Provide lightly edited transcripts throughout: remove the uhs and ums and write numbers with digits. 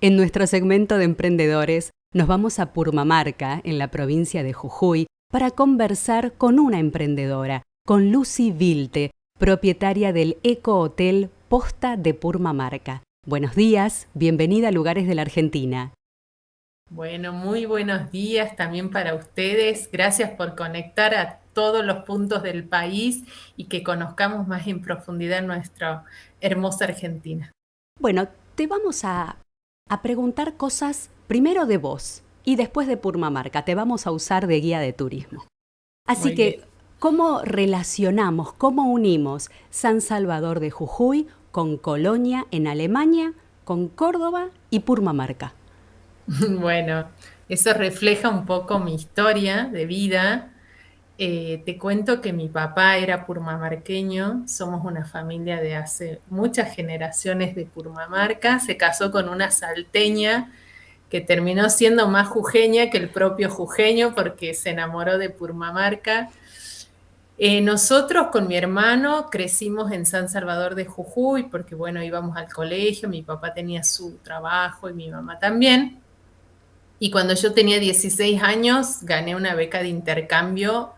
En nuestro segmento de emprendedores nos vamos a Purmamarca, en la provincia de Jujuy, para conversar con una emprendedora, con Lucy Vilte, propietaria del Eco Hotel Posta de Purmamarca. Buenos días, bienvenida a Lugares de la Argentina. Bueno, muy buenos días también para ustedes. Gracias por conectar a todos los puntos del país y que conozcamos más en profundidad nuestra hermosa Argentina. Bueno, te vamos a preguntar cosas primero de vos y después de Purmamarca. Te vamos a usar de guía de turismo. Así Muy bien. que, ¿cómo relacionamos, cómo unimos San Salvador de Jujuy con Colonia en Alemania, con Córdoba y Purmamarca? Bueno, eso refleja un poco mi historia de vida. Te cuento que mi papá era purmamarqueño, somos una familia de hace muchas generaciones de Purmamarca, se casó con una salteña que terminó siendo más jujeña que el propio jujeño porque se enamoró de Purmamarca. Nosotros con mi hermano crecimos en San Salvador de Jujuy porque, bueno, íbamos al colegio, mi papá tenía su trabajo y mi mamá también. Y cuando yo tenía 16 años gané una beca de intercambio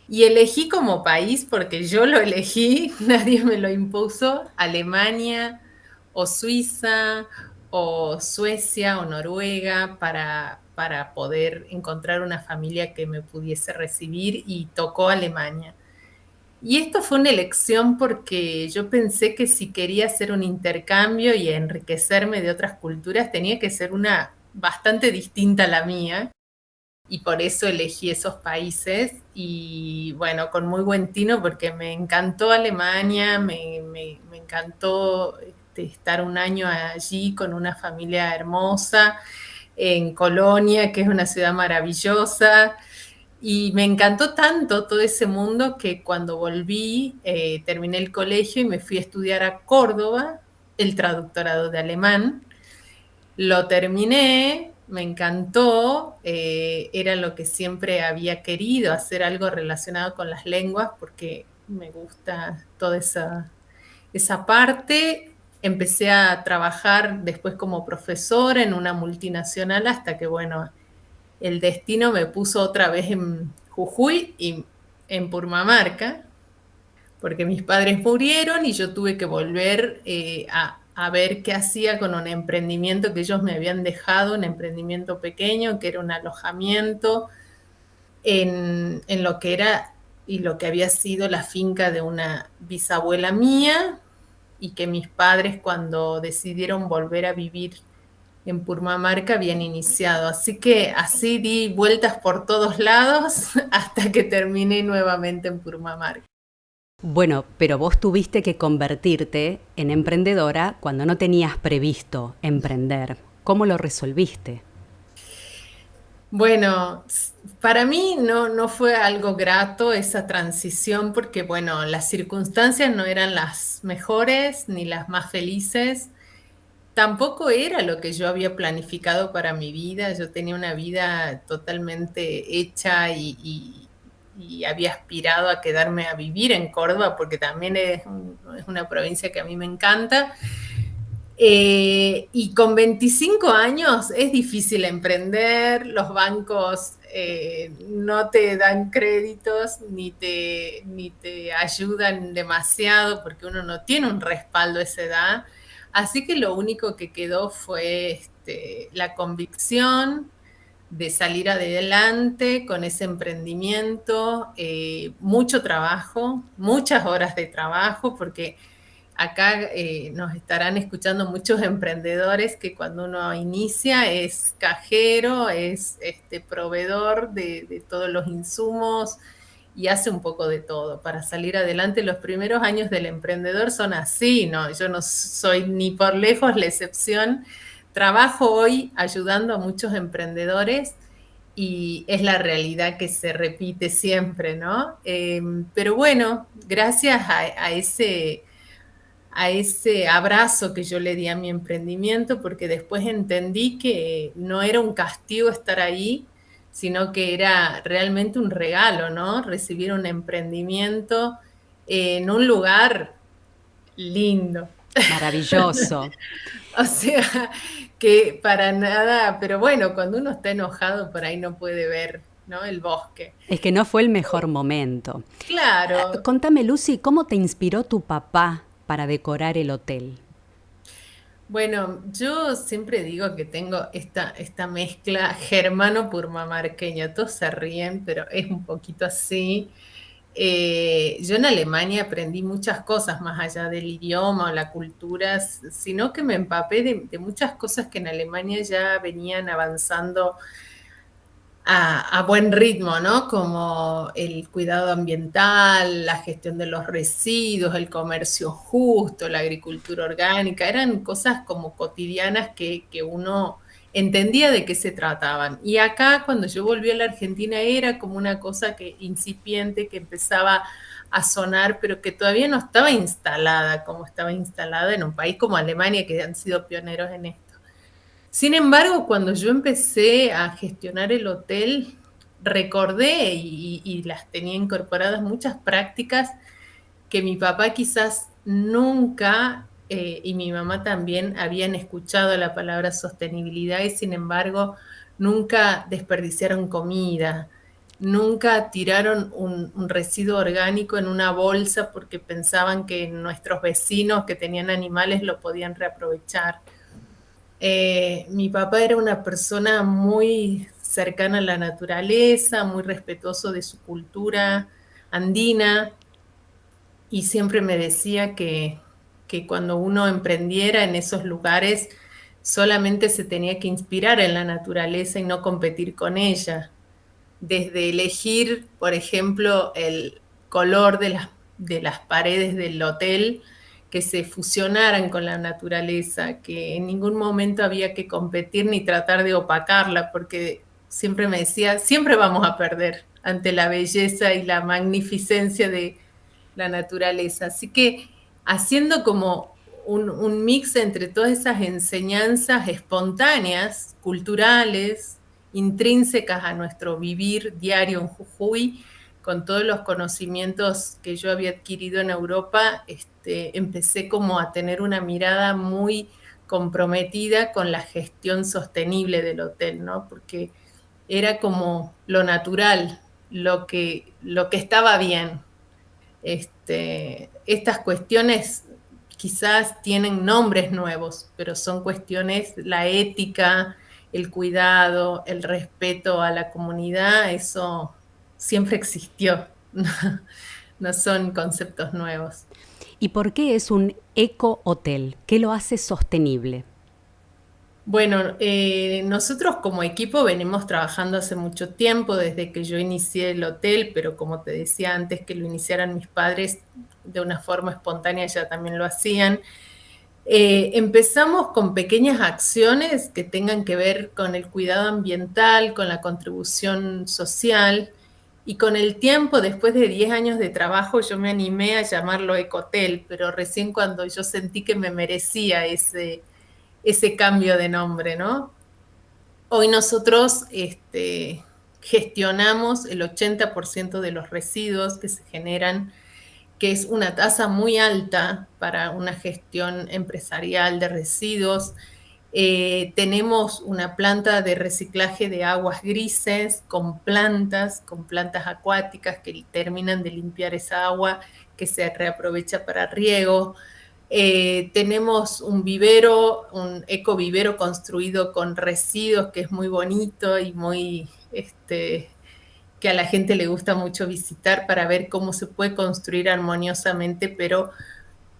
y elegí como país, porque yo lo elegí, nadie me lo impuso, Alemania o Suiza o Suecia o Noruega para poder encontrar una familia que me pudiese recibir y tocó Alemania. Y esto fue una elección porque yo pensé que si quería hacer un intercambio y enriquecerme de otras culturas tenía que ser una bastante distinta a la mía y por eso elegí esos países y bueno, con muy buen tino porque me encantó Alemania, me encantó estar un año allí con una familia hermosa, en Colonia, que es una ciudad maravillosa. Y me encantó tanto todo ese mundo que cuando volví, terminé el colegio y me fui a estudiar a Córdoba el traductorado de alemán. Lo terminé, me encantó, era lo que siempre había querido, hacer algo relacionado con las lenguas, porque me gusta toda esa parte. Empecé a trabajar después como profesora en una multinacional hasta que, bueno, el destino me puso otra vez en Jujuy y en Purmamarca porque mis padres murieron y yo tuve que volver a ver qué hacía con un emprendimiento que ellos me habían dejado, un emprendimiento pequeño, que era un alojamiento en lo que era y lo que había sido la finca de una bisabuela mía y que mis padres cuando decidieron volver a vivir en Purmamarca habían iniciado. Así que así di vueltas por todos lados hasta que terminé nuevamente en Purmamarca. Bueno, pero vos tuviste que convertirte en emprendedora cuando no tenías previsto emprender. ¿Cómo lo resolviste? Bueno, para mí no fue algo grato esa transición porque, bueno, las circunstancias no eran las mejores ni las más felices. Tampoco era lo que yo había planificado para mi vida. Yo tenía una vida totalmente hecha y había aspirado a quedarme a vivir en Córdoba porque también es una provincia que a mí me encanta. Y con 25 años es difícil emprender, los bancos no te dan créditos ni te ayudan demasiado porque uno no tiene un respaldo a esa edad. Así que lo único que quedó fue la convicción de salir adelante con ese emprendimiento, mucho trabajo, muchas horas de trabajo, porque acá nos estarán escuchando muchos emprendedores que cuando uno inicia es cajero, es proveedor de todos los insumos y hace un poco de todo. Para salir adelante, los primeros años del emprendedor son así, ¿no? Yo no soy ni por lejos la excepción. Trabajo hoy ayudando a muchos emprendedores y es la realidad que se repite siempre, ¿no? Pero bueno, gracias a ese abrazo que yo le di a mi emprendimiento, porque después entendí que no era un castigo estar ahí, sino que era realmente un regalo, ¿no? Recibir un emprendimiento en un lugar lindo. Maravilloso. O sea, que para nada, pero bueno, cuando uno está enojado por ahí no puede ver, ¿no? El bosque. Es que no fue el mejor momento. Claro. Contame, Lucy, ¿cómo te inspiró tu papá para decorar el hotel? Bueno, yo siempre digo que tengo esta mezcla germano-purmamarqueña. Todos se ríen, pero es un poquito así. Yo en Alemania aprendí muchas cosas más allá del idioma o la cultura, sino que me empapé de muchas cosas que en Alemania ya venían avanzando a buen ritmo, ¿no? Como el cuidado ambiental, la gestión de los residuos, el comercio justo, la agricultura orgánica, eran cosas como cotidianas que uno entendía de qué se trataban. Y acá, cuando yo volví a la Argentina, era como una cosa que incipiente, que empezaba a sonar, pero que todavía no estaba instalada como estaba instalada en un país como Alemania, que han sido pioneros en esto. Sin embargo, cuando yo empecé a gestionar el hotel, recordé y las tenía incorporadas muchas prácticas que mi papá quizás nunca y mi mamá también habían escuchado la palabra sostenibilidad y sin embargo nunca desperdiciaron comida, nunca tiraron un residuo orgánico en una bolsa porque pensaban que nuestros vecinos que tenían animales lo podían reaprovechar. Mi papá era una persona muy cercana a la naturaleza, muy respetuoso de su cultura andina y siempre me decía que cuando uno emprendiera en esos lugares solamente se tenía que inspirar en la naturaleza y no competir con ella. Desde elegir, por ejemplo, el color de las paredes del hotel, que se fusionaran con la naturaleza, que en ningún momento había que competir ni tratar de opacarla, porque siempre me decía, siempre vamos a perder ante la belleza y la magnificencia de la naturaleza. Así que haciendo como un mix entre todas esas enseñanzas espontáneas, culturales, intrínsecas a nuestro vivir diario en Jujuy, con todos los conocimientos que yo había adquirido en Europa, empecé como a tener una mirada muy comprometida con la gestión sostenible del hotel, ¿no? Porque era como lo natural, lo que estaba bien. Estas cuestiones quizás tienen nombres nuevos, pero son cuestiones, la ética, el cuidado, el respeto a la comunidad, eso siempre existió, no son conceptos nuevos. ¿Y por qué es un eco-hotel? ¿Qué lo hace sostenible? Bueno, nosotros como equipo venimos trabajando hace mucho tiempo, desde que yo inicié el hotel, pero como te decía antes que lo iniciaran mis padres de una forma espontánea, ya también lo hacían. Empezamos con pequeñas acciones que tengan que ver con el cuidado ambiental, con la contribución social, y con el tiempo, después de 10 años de trabajo, yo me animé a llamarlo Ecotel, pero recién cuando yo sentí que me merecía ese cambio de nombre, ¿no? Hoy nosotros gestionamos el 80% de los residuos que se generan, que es una tasa muy alta para una gestión empresarial de residuos. Tenemos una planta de reciclaje de aguas grises con plantas acuáticas que terminan de limpiar esa agua que se reaprovecha para riego. Tenemos un vivero, un ecovivero construido con residuos que es muy bonito y muy, que a la gente le gusta mucho visitar para ver cómo se puede construir armoniosamente, pero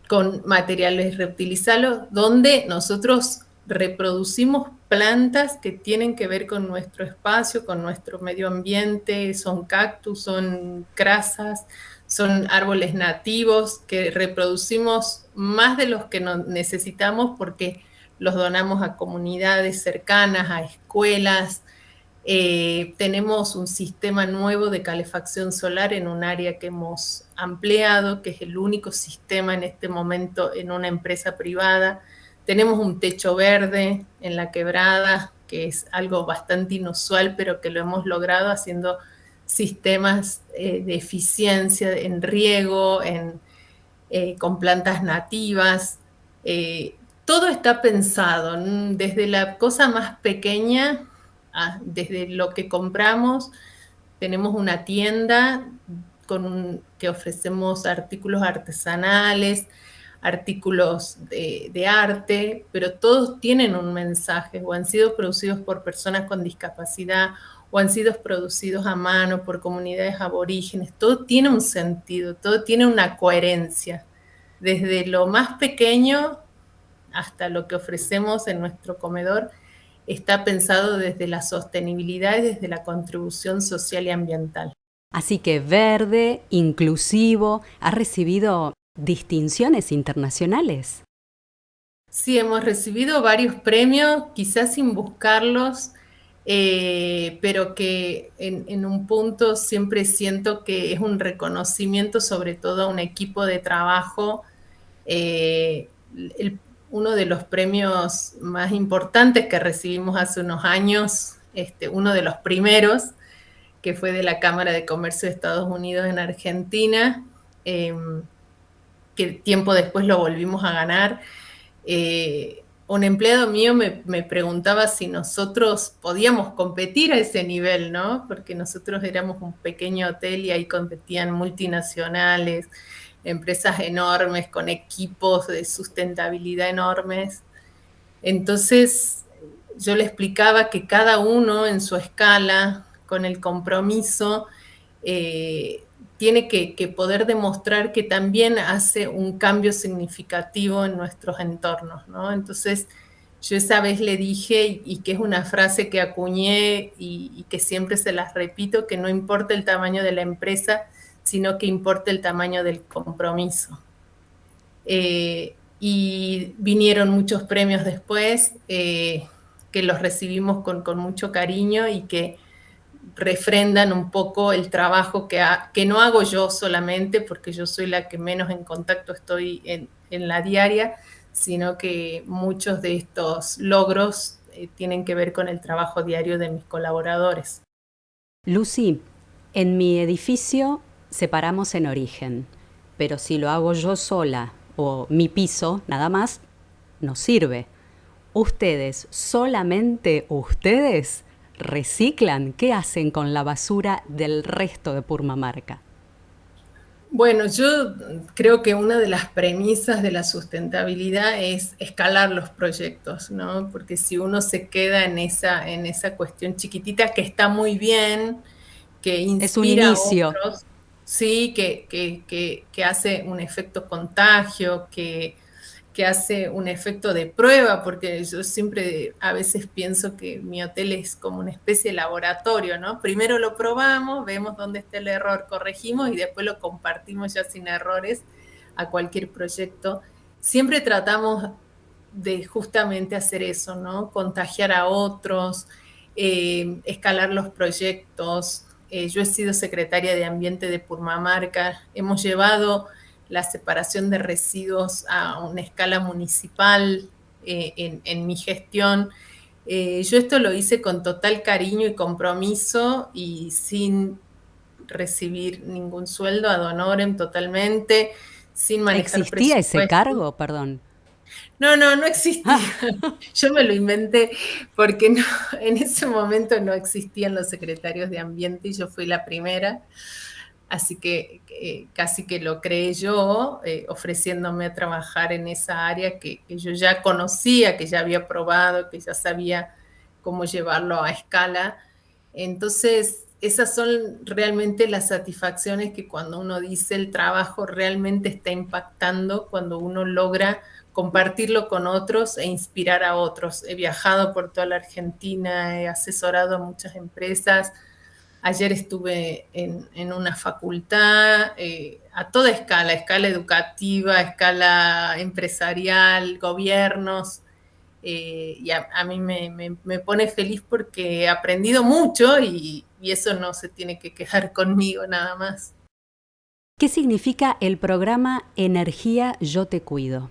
con materiales reutilizables, donde nosotros reproducimos plantas que tienen que ver con nuestro espacio, con nuestro medio ambiente, son cactus, son crasas, son árboles nativos que reproducimos más de los que necesitamos porque los donamos a comunidades cercanas, a escuelas. Tenemos un sistema nuevo de calefacción solar en un área que hemos ampliado, que es el único sistema en este momento en una empresa privada. Tenemos un techo verde en la quebrada, que es algo bastante inusual, pero que lo hemos logrado haciendo sistemas de eficiencia en riego, con plantas nativas. Todo está pensado, desde la cosa más pequeña, desde lo que compramos. Tenemos una tienda que ofrecemos artículos artesanales, artículos de arte, pero todos tienen un mensaje, o han sido producidos por personas con discapacidad, o han sido producidos a mano por comunidades aborígenes. Todo tiene un sentido, todo tiene una coherencia, desde lo más pequeño hasta lo que ofrecemos en nuestro comedor. Está pensado desde la sostenibilidad y desde la contribución social y ambiental. Así que verde, inclusivo, ha recibido distinciones internacionales. Sí, hemos recibido varios premios, quizás sin buscarlos, pero que en un punto siempre siento que es un reconocimiento, sobre todo a un equipo de trabajo. Eh, Uno de los premios más importantes que recibimos hace unos años, uno de los primeros, que fue de la Cámara de Comercio de Estados Unidos en Argentina, que tiempo después lo volvimos a ganar. Un empleado mío me preguntaba si nosotros podíamos competir a ese nivel, ¿no? Porque nosotros éramos un pequeño hotel y ahí competían multinacionales, empresas enormes con equipos de sustentabilidad enormes. Entonces yo le explicaba que cada uno en su escala, con el compromiso, tiene que poder demostrar que también hace un cambio significativo en nuestros entornos, ¿no? Entonces, yo esa vez le dije, y que es una frase que acuñé y que siempre se las repito, que no importa el tamaño de la empresa, sino que importa el tamaño del compromiso. Y vinieron muchos premios después, que los recibimos con mucho cariño y que refrendan un poco el trabajo que no hago yo solamente, porque yo soy la que menos en contacto estoy en la diaria, sino que muchos de estos logros tienen que ver con el trabajo diario de mis colaboradores. Lucy, en mi edificio separamos en origen, pero si lo hago yo sola o mi piso, nada más, no sirve. ¿Ustedes, solamente ustedes, reciclan? ¿Qué hacen con la basura del resto de Purmamarca? Bueno, yo creo que una de las premisas de la sustentabilidad es escalar los proyectos, ¿no? Porque si uno se queda en esa cuestión chiquitita que está muy bien, que Es un inspira a inicio. otros, sí, que hace un efecto contagio, que hace un efecto de prueba, porque yo siempre a veces pienso que mi hotel es como una especie de laboratorio, ¿no? Primero lo probamos, vemos dónde está el error, corregimos y después lo compartimos ya sin errores a cualquier proyecto. Siempre tratamos de justamente hacer eso, ¿no? Contagiar a otros, escalar los proyectos. Yo he sido secretaria de Ambiente de Purmamarca, hemos llevado la separación de residuos a una escala municipal en mi gestión. Yo esto lo hice con total cariño y compromiso y sin recibir ningún sueldo, ad honorem totalmente, sin manejar ¿Existía ese presupuesto. cargo? Perdón. No, no, no existía. Yo me lo inventé porque no, en ese momento no existían los secretarios de ambiente y yo fui la primera. Así que casi que lo creé yo, ofreciéndome a trabajar en esa área que yo ya conocía, que ya había probado, que ya sabía cómo llevarlo a escala. Entonces, esas son realmente las satisfacciones que cuando uno dice el trabajo realmente está impactando, cuando uno logra compartirlo con otros e inspirar a otros. He viajado por toda la Argentina, he asesorado a muchas empresas. Ayer estuve en una facultad a toda escala, escala educativa, escala empresarial, gobiernos, y a mí me pone feliz porque he aprendido mucho y eso no se tiene que quedar conmigo nada más. ¿Qué significa el programa Energía Yo Te Cuido?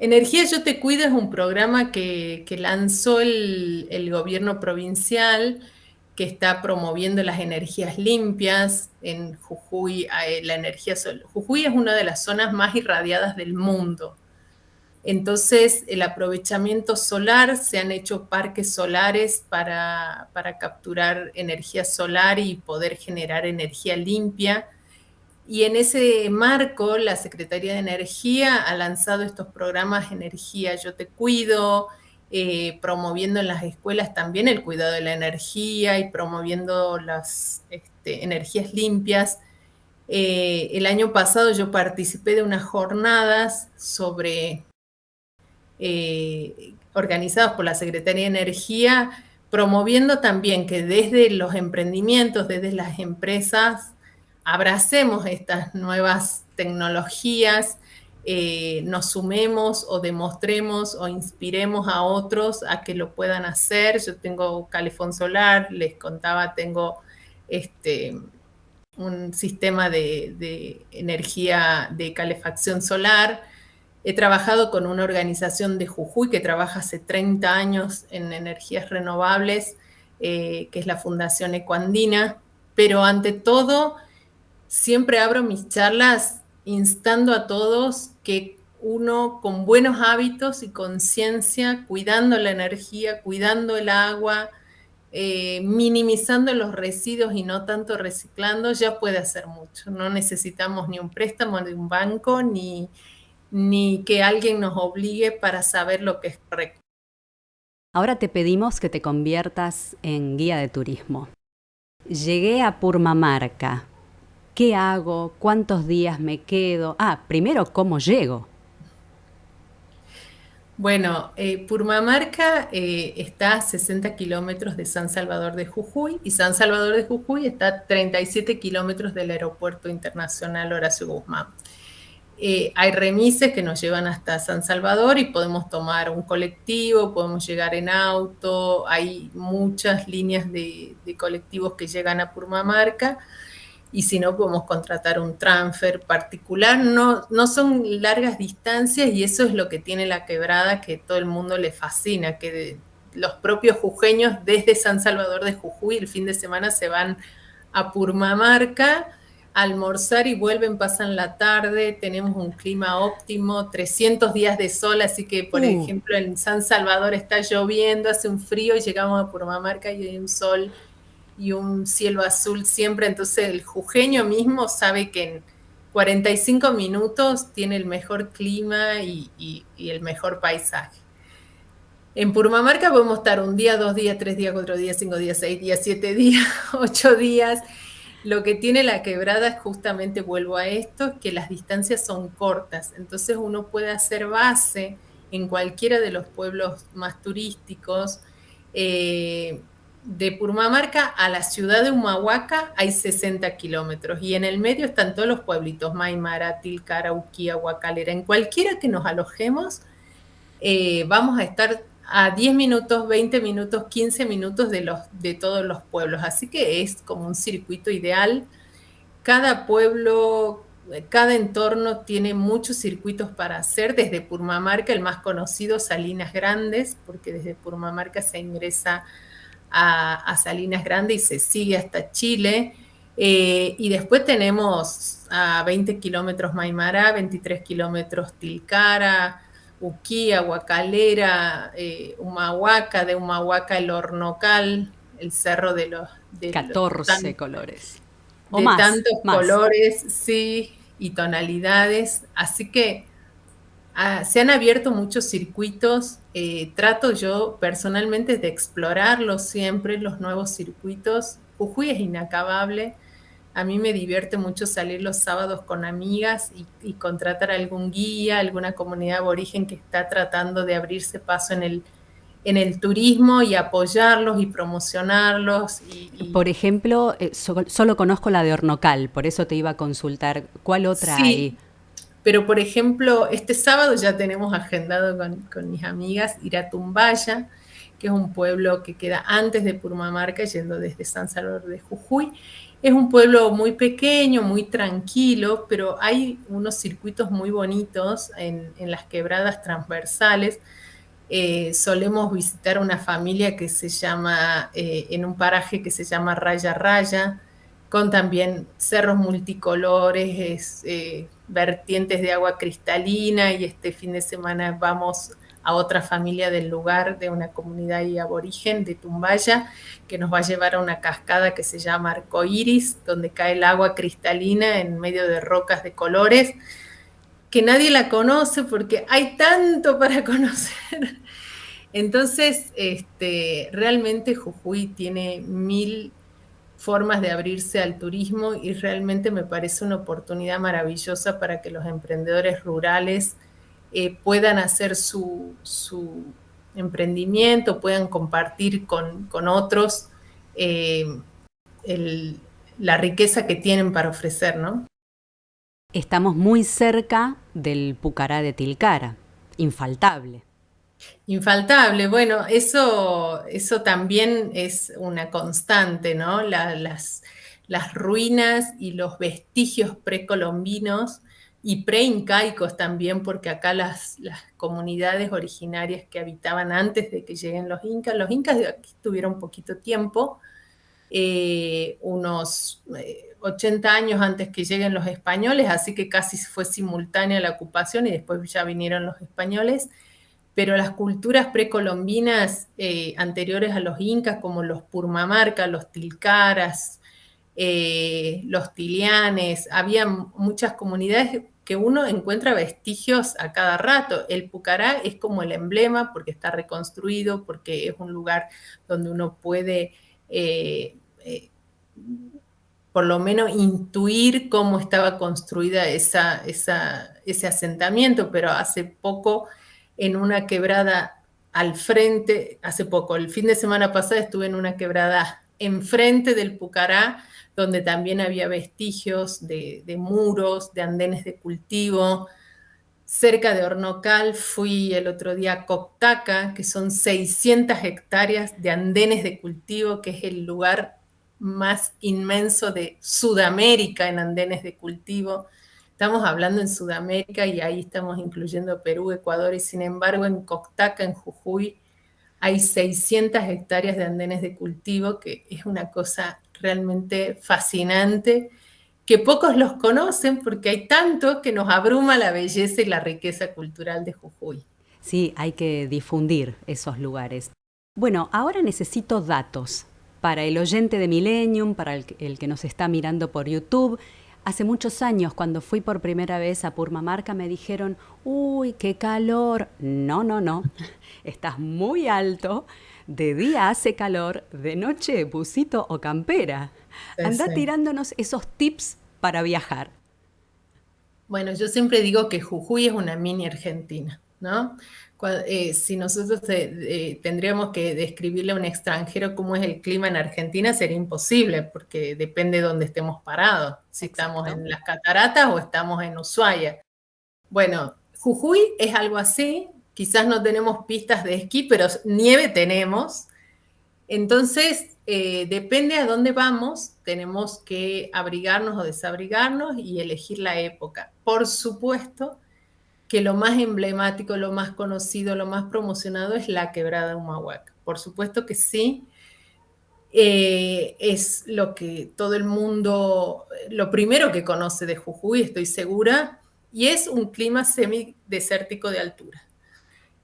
Energía Yo Te Cuido es un programa que lanzó el gobierno provincial, que está promoviendo las energías limpias. En Jujuy, la energía Jujuy es una de las zonas más irradiadas del mundo. Entonces, el aprovechamiento solar, se han hecho parques solares para capturar energía solar y poder generar energía limpia. Y en ese marco, la Secretaría de Energía ha lanzado estos programas Energía Yo Te Cuido, promoviendo en las escuelas también el cuidado de la energía y promoviendo las energías limpias. El año pasado yo participé de unas jornadas organizadas por la Secretaría de Energía, promoviendo también que desde los emprendimientos, desde las empresas, abracemos estas nuevas tecnologías, nos sumemos o demostremos o inspiremos a otros a que lo puedan hacer. Yo tengo calefón solar, les contaba, tengo un sistema de energía de calefacción solar. He trabajado con una organización de Jujuy que trabaja hace 30 años en energías renovables, que es la Fundación Ecoandina, pero ante todo siempre abro mis charlas instando a todos que uno con buenos hábitos y conciencia, cuidando la energía, cuidando el agua, minimizando los residuos y no tanto reciclando, ya puede hacer mucho. No necesitamos ni un préstamo de un banco, ni que alguien nos obligue para saber lo que es correcto. Ahora te pedimos que te conviertas en guía de turismo. Llegué a Purmamarca. ¿Qué hago? ¿Cuántos días me quedo? Primero, ¿cómo llego? Bueno, Purmamarca está a 60 kilómetros de San Salvador de Jujuy y San Salvador de Jujuy está a 37 kilómetros del Aeropuerto Internacional Horacio Guzmán. Hay remises que nos llevan hasta San Salvador y podemos tomar un colectivo, podemos llegar en auto, hay muchas líneas de colectivos que llegan a Purmamarca. Y si no, podemos contratar un transfer particular. No son largas distancias y eso es lo que tiene la quebrada, que todo el mundo le fascina, que los propios jujeños desde San Salvador de Jujuy el fin de semana se van a Purmamarca a almorzar y vuelven, pasan la tarde, tenemos un clima óptimo, 300 días de sol, así que, por ejemplo, en San Salvador está lloviendo, hace un frío y llegamos a Purmamarca y hay un sol y un cielo azul siempre, entonces el jujeño mismo sabe que en 45 minutos tiene el mejor clima y el mejor paisaje. En Purmamarca podemos estar un día, 2 días, 3 días, 4 días, 5 días, 6 días, 7 días, 8 días. Lo que tiene la quebrada es justamente, vuelvo a esto, que las distancias son cortas, entonces uno puede hacer base en cualquiera de los pueblos más turísticos. De Purmamarca a la ciudad de Humahuaca hay 60 kilómetros y en el medio están todos los pueblitos, Maimara, Tilcara, Uquía, Huacalera. En cualquiera que nos alojemos, vamos a estar a 10 minutos, 20 minutos, 15 minutos de todos los pueblos. Así que es como un circuito ideal. Cada pueblo, cada entorno tiene muchos circuitos para hacer. Desde Purmamarca, el más conocido, Salinas Grandes, porque desde Purmamarca se ingresa a Salinas Grandes y se sigue hasta Chile. Y después tenemos a 20 kilómetros Maimará, 23 kilómetros Tilcara, Uquía, Huacalera, Humahuaca, de Humahuaca el Hornocal, el cerro de los... 14 colores. O de más, tantos colores, sí, y tonalidades. Así que se han abierto muchos circuitos. Trato yo personalmente de explorarlos siempre, los nuevos circuitos. Jujuy es inacabable. A mí me divierte mucho salir los sábados con amigas y contratar a algún guía, alguna comunidad aborigen que está tratando de abrirse paso en el turismo y apoyarlos y promocionarlos. Por ejemplo, solo conozco la de Hornocal, por eso te iba a consultar. ¿Cuál otra hay? Pero, por ejemplo, este sábado ya tenemos agendado con mis amigas ir a Tumbaya, que es un pueblo que queda antes de Purmamarca, yendo desde San Salvador de Jujuy. Es un pueblo muy pequeño, muy tranquilo, pero hay unos circuitos muy bonitos en las quebradas transversales. Solemos visitar una familia que se llama, en un paraje que se llama Raya Raya, con también cerros multicolores, vertientes de agua cristalina, y este fin de semana vamos a otra familia del lugar, de una comunidad y aborigen de Tumbaya, que nos va a llevar a una cascada que se llama Arcoíris, donde cae el agua cristalina en medio de rocas de colores, que nadie la conoce porque hay tanto para conocer. Entonces, realmente Jujuy tiene mil formas de abrirse al turismo, y realmente me parece una oportunidad maravillosa para que los emprendedores rurales puedan hacer su emprendimiento, puedan compartir con otros eh, el, la riqueza que tienen para ofrecer, ¿no? Estamos muy cerca del Pucará de Tilcara, infaltable. Infaltable, bueno, eso también es una constante, ¿no? Las ruinas y los vestigios precolombinos y preincaicos también, porque acá las comunidades originarias que habitaban antes de que lleguen los incas aquí tuvieron poquito tiempo, unos 80 años antes que lleguen los españoles, así que casi fue simultánea la ocupación y después ya vinieron los españoles. Pero las culturas precolombinas anteriores a los incas, como los Purmamarca, los Tilcaras, los Tilianes, había muchas comunidades que uno encuentra vestigios a cada rato. El Pucará es como el emblema porque está reconstruido, porque es un lugar donde uno puede por lo menos intuir cómo estaba construida ese asentamiento, pero hace poco en una quebrada al frente, hace poco, el fin de semana pasado estuve en una quebrada enfrente del Pucará, donde también había vestigios de muros, de andenes de cultivo. Cerca de Hornocal fui el otro día a Coctaca, que son 600 hectáreas de andenes de cultivo, que es el lugar más inmenso de Sudamérica en andenes de cultivo. Estamos hablando en Sudamérica y ahí estamos incluyendo Perú, Ecuador, y sin embargo en Coctaca, en Jujuy, hay 600 hectáreas de andenes de cultivo, que es una cosa realmente fascinante, que pocos los conocen porque hay tanto que nos abruma la belleza y la riqueza cultural de Jujuy. Sí, hay que difundir esos lugares. Bueno, ahora necesito datos para el oyente de Millennium, para el que nos está mirando por YouTube. Hace muchos años, cuando fui por primera vez a Purmamarca, me dijeron, uy, qué calor. No, no, no, estás muy alto. De día hace calor, de noche busito o campera. Sí, Anda sí. tirándonos esos tips para viajar. Bueno, yo siempre digo que Jujuy es una mini Argentina, ¿no? Si nosotros tendríamos que describirle a un extranjero cómo es el clima en Argentina, sería imposible, porque depende de dónde estemos parados, si estamos Exacto. en las cataratas o estamos en Ushuaia. Bueno, Jujuy es algo así, quizás no tenemos pistas de esquí, pero nieve tenemos. Entonces, depende a dónde vamos, tenemos que abrigarnos o desabrigarnos y elegir la época. Por supuesto que lo más emblemático, lo más conocido, lo más promocionado es la Quebrada Humahuaca. Por supuesto que sí, es lo que todo el mundo, lo primero que conoce de Jujuy, estoy segura, y es un clima semidesértico de altura.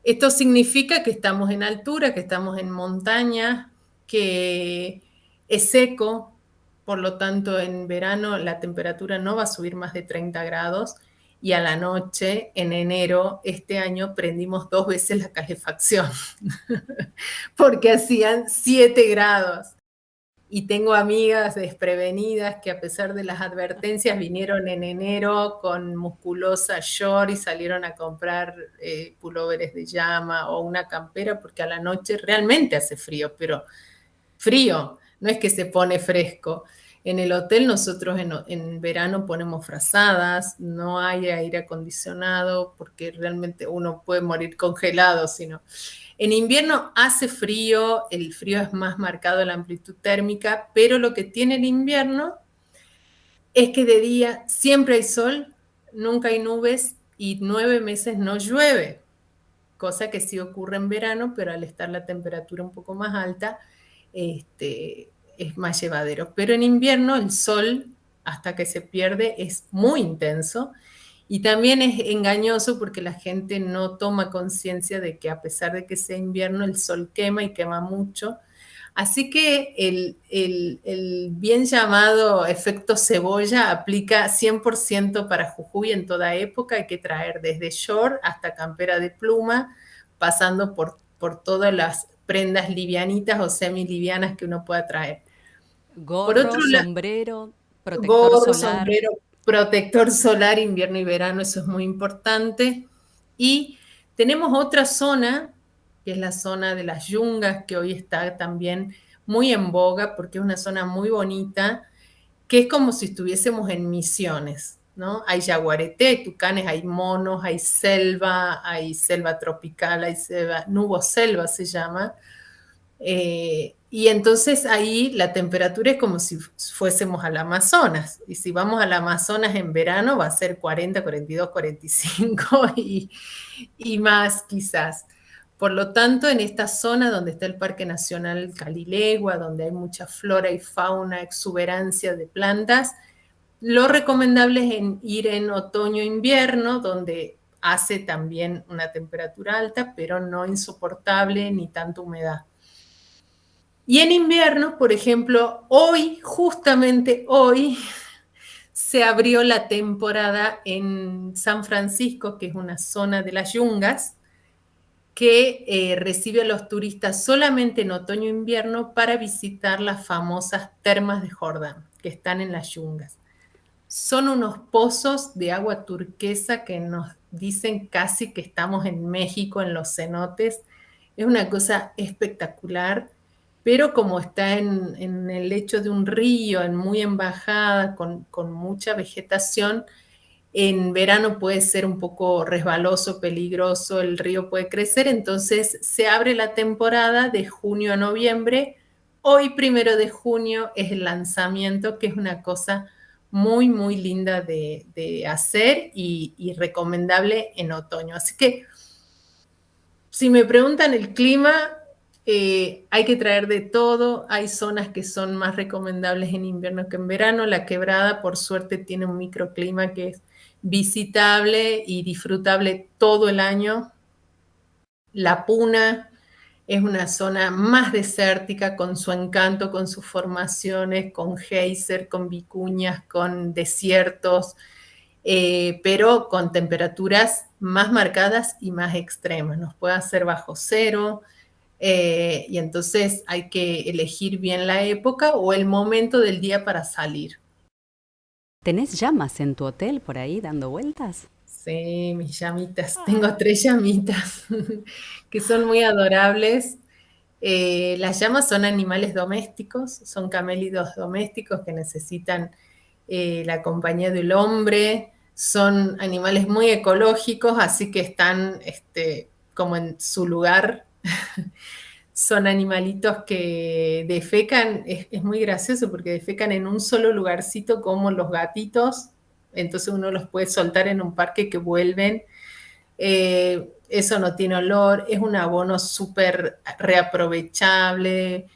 Esto significa que estamos en altura, que estamos en montaña, que es seco, por lo tanto en verano la temperatura no va a subir más de 30 grados, y a la noche, en enero, este año prendimos 2 veces la calefacción porque hacían 7 grados. Y tengo amigas desprevenidas que a pesar de las advertencias vinieron en enero con musculosa short y salieron a comprar pulóveres de llama o una campera, porque a la noche realmente hace frío, pero frío, no es que se pone fresco. En el hotel nosotros en verano ponemos frazadas, no hay aire acondicionado porque realmente uno puede morir congelado, sino en invierno hace frío, el frío es más marcado en la amplitud térmica, pero lo que tiene el invierno es que de día siempre hay sol, nunca hay nubes y 9 meses no llueve, cosa que sí ocurre en verano, pero al estar la temperatura un poco más alta, es más llevadero. Pero en invierno el sol, hasta que se pierde, es muy intenso Y también es engañoso porque la gente no toma conciencia de que a pesar de que sea invierno, el sol quema y quema mucho. Así que el bien llamado efecto cebolla aplica 100% para Jujuy en toda época. Hay que traer desde short hasta campera de pluma, pasando por todas las prendas livianitas o semilivianas que uno pueda traer. Por Gorro, otro lado, sombrero, protector gorro, solar. sombrero, protector solar, invierno y verano, eso es muy importante. Y tenemos otra zona, que es la zona de las yungas, que hoy está también muy en boga porque es una zona muy bonita, que es como si estuviésemos en Misiones, ¿no? Hay yaguareté, hay tucanes, hay selva tropical, hay selva, nuboselva se llama, y entonces ahí la temperatura es como si fuésemos al Amazonas. Y si vamos al Amazonas en verano va a ser 40, 42, 45 y más quizás. Por lo tanto, en esta zona donde está el Parque Nacional Calilegua, donde hay mucha flora y fauna, exuberancia de plantas, lo recomendable es ir en otoño-invierno, donde hace también una temperatura alta, pero no insoportable ni tanta humedad. Y en invierno, por ejemplo, hoy, justamente hoy, se abrió la temporada en San Francisco, que es una zona de las yungas, que recibe a los turistas solamente en otoño e invierno para visitar las famosas termas de Jordán, que están en las yungas. Son unos pozos de agua turquesa que nos dicen casi que estamos en México, en los cenotes. Es una cosa espectacular, pero como está en el lecho de un río, en muy en bajada, con mucha vegetación, en verano puede ser un poco resbaloso, peligroso, el río puede crecer, entonces se abre la temporada de junio a noviembre. Hoy, 1 de junio, es el lanzamiento, que es una cosa muy, muy linda de hacer y recomendable en otoño. Así que si me preguntan el clima, hay que traer de todo. Hay zonas que son más recomendables en invierno que en verano. La Quebrada, por suerte, tiene un microclima que es visitable y disfrutable todo el año. La Puna es una zona más desértica con su encanto, con sus formaciones, con geyser, con vicuñas, con desiertos, pero con temperaturas más marcadas y más extremas. Nos puede hacer bajo cero, y entonces hay que elegir bien la época o el momento del día para salir. ¿Tenés llamas en tu hotel por ahí dando vueltas? Sí, mis llamitas. Tengo 3 llamitas que son muy adorables. Las llamas son animales domésticos, son camélidos domésticos que necesitan la compañía del hombre. Son animales muy ecológicos, así que están como en su lugar. Son animalitos que defecan, es muy gracioso porque defecan en un solo lugarcito como los gatitos, entonces uno los puede soltar en un parque que vuelven. Eso no tiene olor, es un abono súper reaprovechable.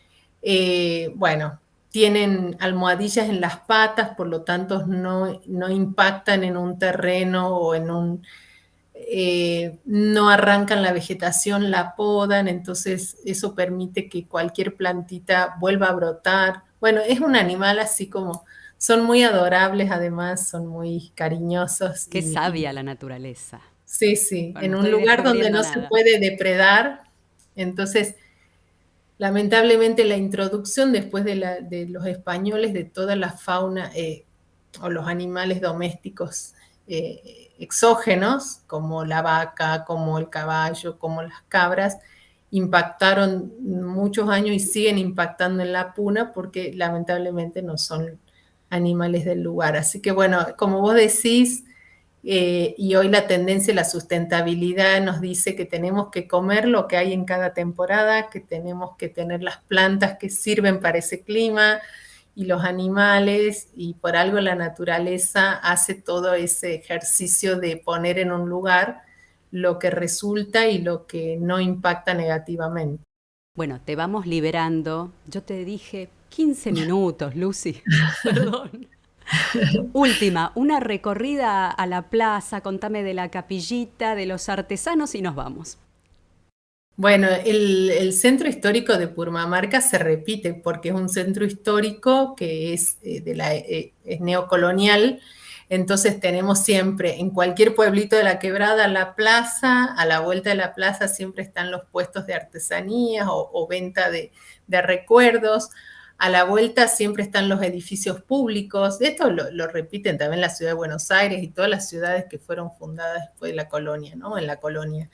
Bueno, tienen almohadillas en las patas, por lo tanto no impactan en un terreno o no arrancan la vegetación, la podan, entonces eso permite que cualquier plantita vuelva a brotar. Bueno, es un animal así como, son muy adorables, además son muy cariñosos Qué sabia la naturaleza. sí, sí, Bueno, no en un estoy lugar donde descubriendo no se nada. puede depredar. Entonces, lamentablemente la introducción después de los españoles de toda la fauna o los animales domésticos exógenos, como la vaca, como el caballo, como las cabras, impactaron muchos años y siguen impactando en la puna porque lamentablemente no son animales del lugar. Así que bueno, como vos decís, y hoy la tendencia a la sustentabilidad nos dice que tenemos que comer lo que hay en cada temporada, que tenemos que tener las plantas que sirven para ese clima y los animales, y por algo la naturaleza hace todo ese ejercicio de poner en un lugar lo que resulta y lo que no impacta negativamente. Bueno, te vamos liberando. Yo te dije 15 minutos, Lucy. Perdón. Última, una recorrida a la plaza, contame de la capillita, de los artesanos y nos vamos. Bueno, el centro histórico de Purmamarca se repite porque es un centro histórico que es, es neocolonial. Entonces tenemos siempre en cualquier pueblito de la quebrada la plaza, a la vuelta de la plaza siempre están los puestos de artesanías o venta de recuerdos. A la vuelta siempre están los edificios públicos. Esto lo repiten también la ciudad de Buenos Aires y todas las ciudades que fueron fundadas después de la colonia, ¿no? En la colonia.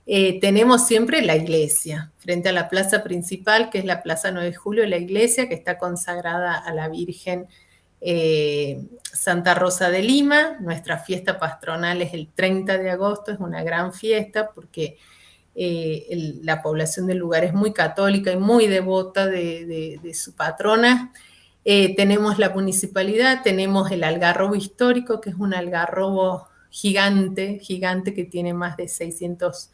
Tenemos siempre la iglesia, frente a la plaza principal, que es la Plaza 9 de Julio, la iglesia que está consagrada a la Virgen Santa Rosa de Lima. Nuestra fiesta patronal es el 30 de agosto, es una gran fiesta porque la población del lugar es muy católica y muy devota de su patrona. Tenemos la municipalidad, tenemos el algarrobo histórico, que es un algarrobo gigante, gigante que tiene más de 600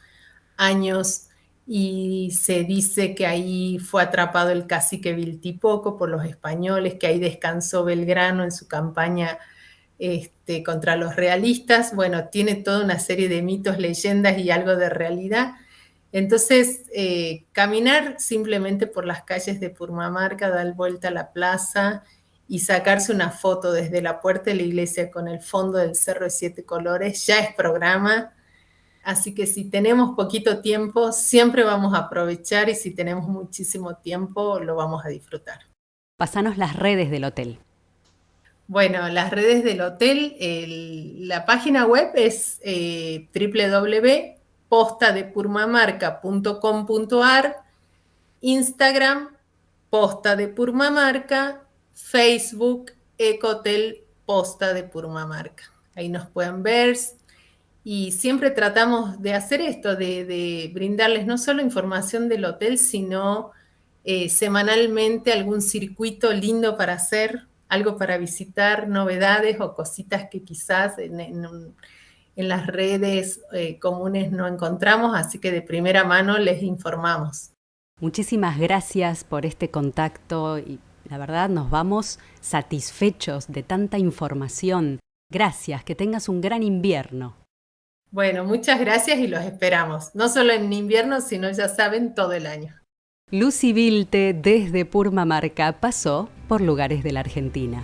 años y se dice que ahí fue atrapado el cacique Viltipoco por los españoles, que ahí descansó Belgrano en su campaña contra los realistas. Bueno, tiene toda una serie de mitos, leyendas y algo de realidad. Entonces, caminar simplemente por las calles de Purmamarca, dar vuelta a la plaza y sacarse una foto desde la puerta de la iglesia con el fondo del Cerro de Siete Colores ya es programa. Así que si tenemos poquito tiempo, siempre vamos a aprovechar y si tenemos muchísimo tiempo, lo vamos a disfrutar. Pasanos las redes del hotel. Bueno, las redes del hotel, la página web es www.postadepurmamarca.com.ar, Instagram, Posta de Purmamarca, Facebook, Ecotel Posta de Purmamarca. Ahí nos pueden ver. Y siempre tratamos de hacer esto, de brindarles no solo información del hotel, sino semanalmente algún circuito lindo para hacer, algo para visitar, novedades o cositas que quizás en las redes comunes no encontramos, así que de primera mano les informamos. Muchísimas gracias por este contacto y la verdad nos vamos satisfechos de tanta información. Gracias, que tengas un gran invierno. Bueno, muchas gracias y los esperamos, no solo en invierno, sino ya saben, todo el año. Lucy Vilte desde Purmamarca pasó por lugares de la Argentina.